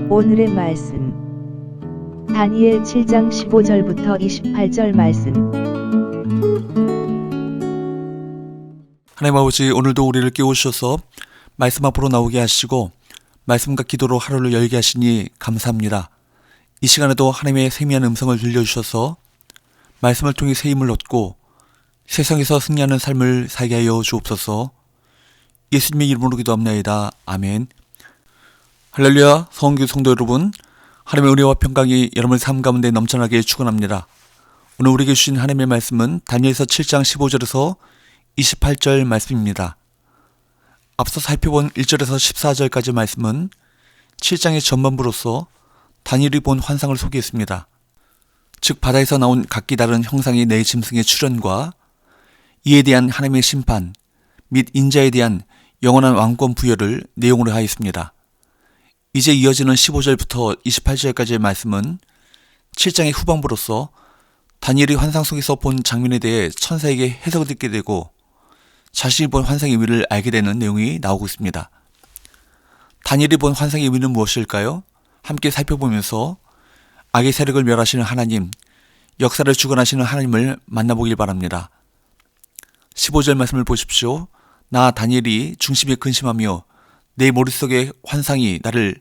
오늘의 말씀 다니엘 7장 15절부터 28절 말씀. 하나님 아버지, 오늘도 우리를 깨우셔서 말씀 앞으로 나오게 하시고 말씀과 기도로 하루를 열게 하시니 감사합니다. 이 시간에도 하나님의 세미한 음성을 들려주셔서 말씀을 통해 새 힘을 얻고 세상에서 승리하는 삶을 살게 하여 주옵소서. 예수님의 이름으로 기도합나이다. 아멘. 할렐루야. 성교 성도 여러분, 하나님의 은혜와 평강이 여러분의 삶 가운데 넘쳐나게 축원합니다. 오늘 우리에게 주신 하나님의 말씀은 다니엘서 7장 15절에서 28절 말씀입니다. 앞서 살펴본 1절에서 14절까지 말씀은 7장의 전반부로서 다니엘이 본 환상을 소개했습니다. 즉 바다에서 나온 각기 다른 형상이 네 짐승의 출현과 이에 대한 하나님의 심판 및 인자에 대한 영원한 왕권 부여를 내용으로 하였습니다. 이제 이어지는 15절부터 28절까지의 말씀은 7장의 후반부로서 다니엘이 환상 속에서 본 장면에 대해 천사에게 해석을 듣게 되고 자신이 본 환상의 의미를 알게 되는 내용이 나오고 있습니다. 다니엘이 본 환상의 의미는 무엇일까요? 함께 살펴보면서 악의 세력을 멸하시는 하나님, 역사를 주관하시는 하나님을 만나보길 바랍니다. 15절 말씀을 보십시오. 나 다니엘이 중심에 근심하며 내 머릿속에 환상이 나를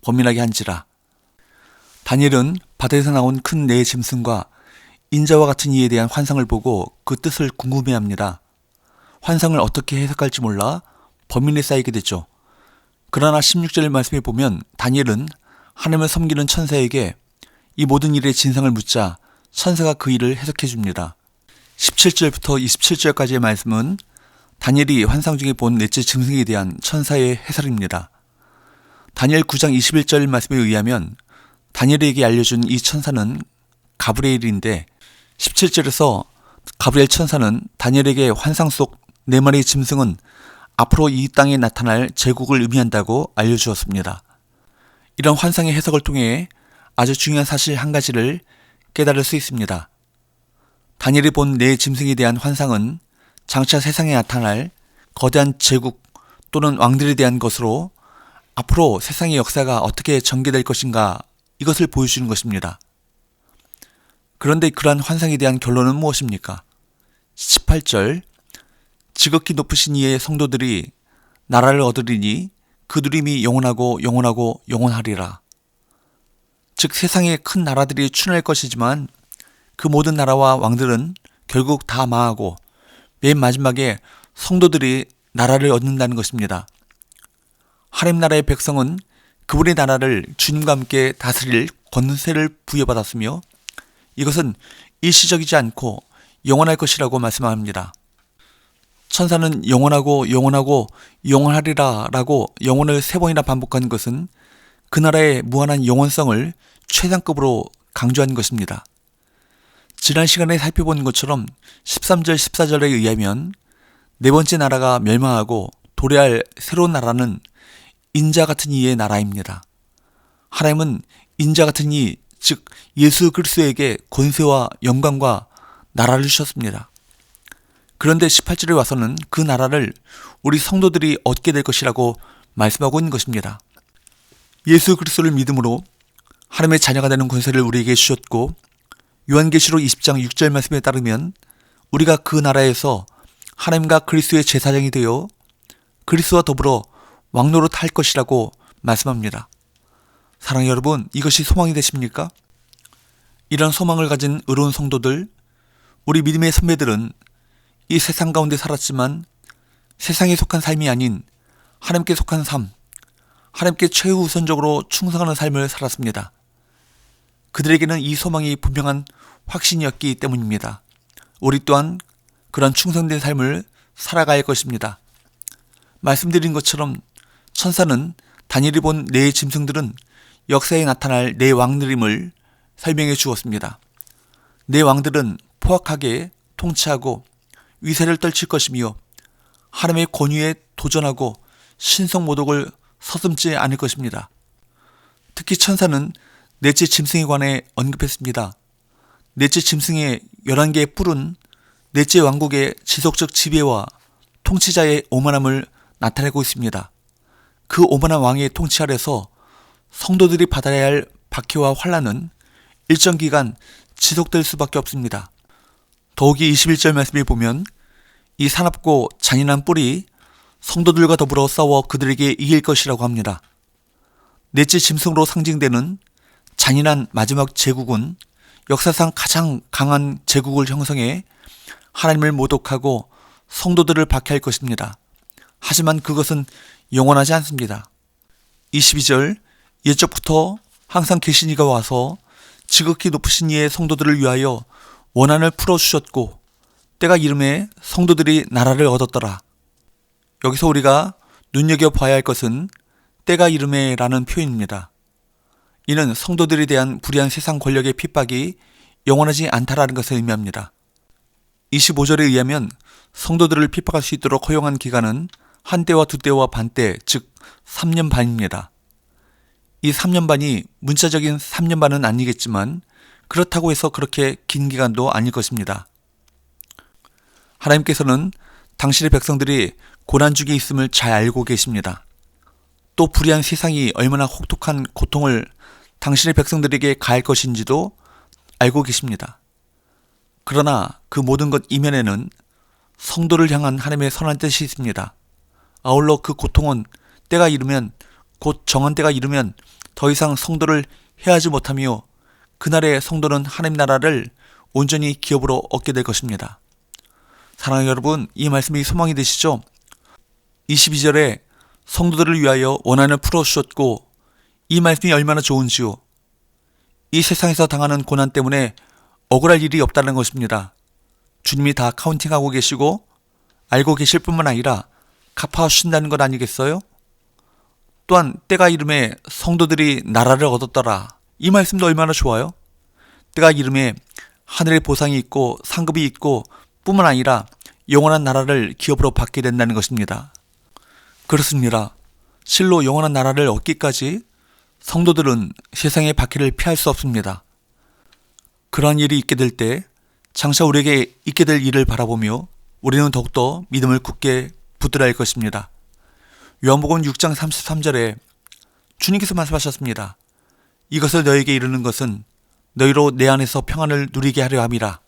범민하게 한지라. 다니엘은 바다에서 나온 큰 네 짐승과 인자와 같은 이에 대한 환상을 보고 그 뜻을 궁금해합니다. 환상을 어떻게 해석할지 몰라 범민에 쌓이게 되죠. 그러나 16절 말씀에 보면 다니엘은 하나님을 섬기는 천사에게 이 모든 일의 진상을 묻자 천사가 그 일을 해석해 줍니다. 17절부터 27절까지의 말씀은 다니엘이 환상 중에 본 넷째 짐승에 대한 천사의 해설입니다. 다니엘 9장 21절 말씀에 의하면 다니엘에게 알려준 이 천사는 가브리엘인데 17절에서 가브리엘 천사는 다니엘에게 환상 속 네 마리의 짐승은 앞으로 이 땅에 나타날 제국을 의미한다고 알려주었습니다. 이런 환상의 해석을 통해 아주 중요한 사실 한 가지를 깨달을 수 있습니다. 다니엘이 본 네 짐승에 대한 환상은 장차 세상에 나타날 거대한 제국 또는 왕들에 대한 것으로 앞으로 세상의 역사가 어떻게 전개될 것인가 이것을 보여주는 것입니다. 그런데 그러한 환상에 대한 결론은 무엇입니까? 18절 지극히 높으신 이의 성도들이 나라를 얻으리니 그들임이 영원하고 영원하고 영원하리라. 즉 세상에 큰 나라들이 출현할 것이지만 그 모든 나라와 왕들은 결국 다 망하고 맨 마지막에 성도들이 나라를 얻는다는 것입니다. 하나님 나라의 백성은 그분의 나라를 주님과 함께 다스릴 권세를 부여받았으며 이것은 일시적이지 않고 영원할 것이라고 말씀합니다. 천사는 영원하고 영원하고 영원하리라 라고 영원을 3번이나 반복한 것은 그 나라의 무한한 영원성을 최상급으로 강조한 것입니다. 지난 시간에 살펴본 것처럼 13절 14절에 의하면 네 번째 나라가 멸망하고 도래할 새로운 나라는 인자 같은 이의 나라입니다. 하나님은 인자 같은 이, 즉 예수 그리스도에게 권세와 영광과 나라를 주셨습니다. 그런데 18절에 와서는 그 나라를 우리 성도들이 얻게 될 것이라고 말씀하고 있는 것입니다. 예수 그리스도를 믿음으로 하나님의 자녀가 되는 권세를 우리에게 주셨고 요한계시록 20장 6절 말씀에 따르면 우리가 그 나라에서 하나님과 그리스도의 제사장이 되어 그리스도와 더불어 왕노릇 할 것이라고 말씀합니다. 사랑하는 여러분, 이것이 소망이 되십니까? 이런 소망을 가진 의로운 성도들, 우리 믿음의 선배들은 이 세상 가운데 살았지만 세상에 속한 삶이 아닌 하나님께 속한 삶, 하나님께 최우선적으로 충성하는 삶을 살았습니다. 그들에게는 이 소망이 분명한 확신이었기 때문입니다. 우리 또한 그런 충성된 삶을 살아갈 것입니다. 말씀드린 것처럼 천사는 다니엘이 본 네 짐승들은 역사에 나타날 네 왕들임을 설명해 주었습니다. 네 왕들은 포악하게 통치하고 위세를 떨칠 것이며 하나님의 권위에 도전하고 신성모독을 서슴지 않을 것입니다. 특히 천사는 넷째 짐승에 관해 언급했습니다. 넷째 짐승의 11개의 뿔은 넷째 왕국의 지속적 지배와 통치자의 오만함을 나타내고 있습니다. 그 오만한 왕의 통치 아래서 성도들이 받아야 할 박해와 환난은 일정 기간 지속될 수밖에 없습니다. 더욱이 21절 말씀에 보면 이 사납고 잔인한 뿔이 성도들과 더불어 싸워 그들에게 이길 것이라고 합니다. 넷째 짐승으로 상징되는 잔인한 마지막 제국은 역사상 가장 강한 제국을 형성해 하나님을 모독하고 성도들을 박해할 것입니다. 하지만 그것은 영원하지 않습니다. 22절 옛적부터 항상 계신 이가 와서 지극히 높으신 이의 성도들을 위하여 원한을 풀어주셨고 때가 이름에 성도들이 나라를 얻었더라. 여기서 우리가 눈여겨봐야 할 것은 때가 이름에 라는 표현입니다. 이는 성도들에 대한 불의한 세상 권력의 핍박이 영원하지 않다라는 것을 의미합니다. 25절에 의하면 성도들을 핍박할 수 있도록 허용한 기간은 한 때와 두 때와 반 때, 즉 3년 반입니다. 이 3년 반이 문자적인 3년 반은 아니겠지만 그렇다고 해서 그렇게 긴 기간도 아닐 것입니다. 하나님께서는 당신의 백성들이 고난 중에 있음을 잘 알고 계십니다. 또 불의한 세상이 얼마나 혹독한 고통을 당신의 백성들에게 가할 것인지도 알고 계십니다. 그러나 그 모든 것 이면에는 성도를 향한 하나님의 선한 뜻이 있습니다. 아울러 그 고통은 때가 이르면, 곧 정한 때가 이르면 더 이상 성도를 해하지 못하며 그날의 성도는 하나님 나라를 온전히 기업으로 얻게 될 것입니다. 사랑하는 여러분, 이 말씀이 소망이 되시죠? 22절에 성도들을 위하여 원한을 풀어주셨고, 이 말씀이 얼마나 좋은지요. 이 세상에서 당하는 고난 때문에 억울할 일이 없다는 것입니다. 주님이 다 카운팅하고 계시고 알고 계실 뿐만 아니라 갚아주신다는 것 아니겠어요? 또한 때가 이름에 성도들이 나라를 얻었더라. 이 말씀도 얼마나 좋아요? 때가 이름에 하늘의 보상이 있고 상급이 있고 뿐만 아니라 영원한 나라를 기업으로 받게 된다는 것입니다. 그렇습니다. 실로 영원한 나라를 얻기까지 성도들은 세상의 박해를 피할 수 없습니다. 그러한 일이 있게 될 때 장차 우리에게 있게 될 일을 바라보며 우리는 더욱더 믿음을 굳게 붙들어야 할 것입니다. 요한복음 6장 33절에 주님께서 말씀하셨습니다. 이것을 너에게 이르는 것은 너희로 내 안에서 평안을 누리게 하려 함이라.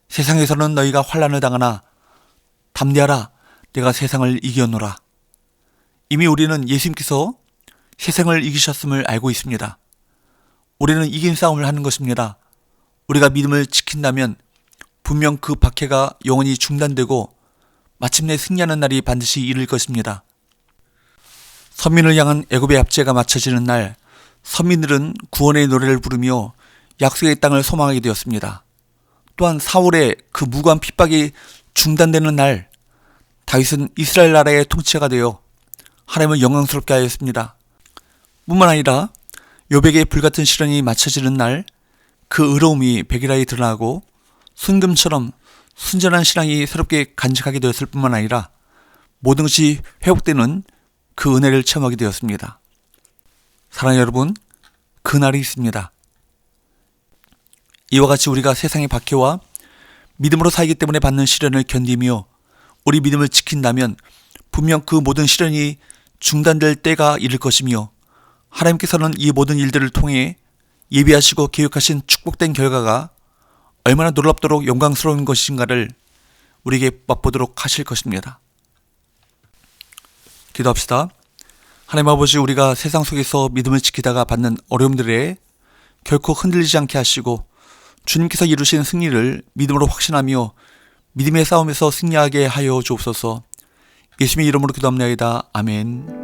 세상에서는 너희가 환난을 당하나 담대하라. 내가 세상을 이겼노라. 이미 우리는 예수님께서 세상을 이기셨음을 알고 있습니다. 우리는 이긴 싸움을 하는 것입니다. 우리가 믿음을 지킨다면 분명 그 박해가 영원히 중단되고 마침내 승리하는 날이 반드시 이를 것입니다. 선민을 향한 애굽의 압제가 맞춰지는 날, 선민들은 구원의 노래를 부르며 약속의 땅을 소망하게 되었습니다. 또한 사울의 그 무고한 핍박이 중단되는 날, 다윗은 이스라엘 나라의 통치자가 되어 하나님을 영광스럽게 하였습니다. 뿐만 아니라 요백의 불같은 시련이 맞춰지는 날, 그 의로움이 백일하에 드러나고 순금처럼 순전한 신앙이 새롭게 간직하게 되었을 뿐만 아니라 모든 것이 회복되는 그 은혜를 체험하게 되었습니다. 사랑하는 여러분, 그 날이 있습니다. 이와 같이 우리가 세상의 박해와 믿음으로 살기 때문에 받는 시련을 견디며 우리 믿음을 지킨다면 분명 그 모든 시련이 중단될 때가 이를 것이며 하나님께서는 이 모든 일들을 통해 예비하시고 계획하신 축복된 결과가 얼마나 놀랍도록 영광스러운 것인가를 우리에게 맛보도록 하실 것입니다. 기도합시다. 하나님 아버지, 우리가 세상 속에서 믿음을 지키다가 받는 어려움들에 결코 흔들리지 않게 하시고 주님께서 이루신 승리를 믿음으로 확신하며 믿음의 싸움에서 승리하게 하여 주옵소서. 예수님의 이름으로 기도합나이다. 아멘.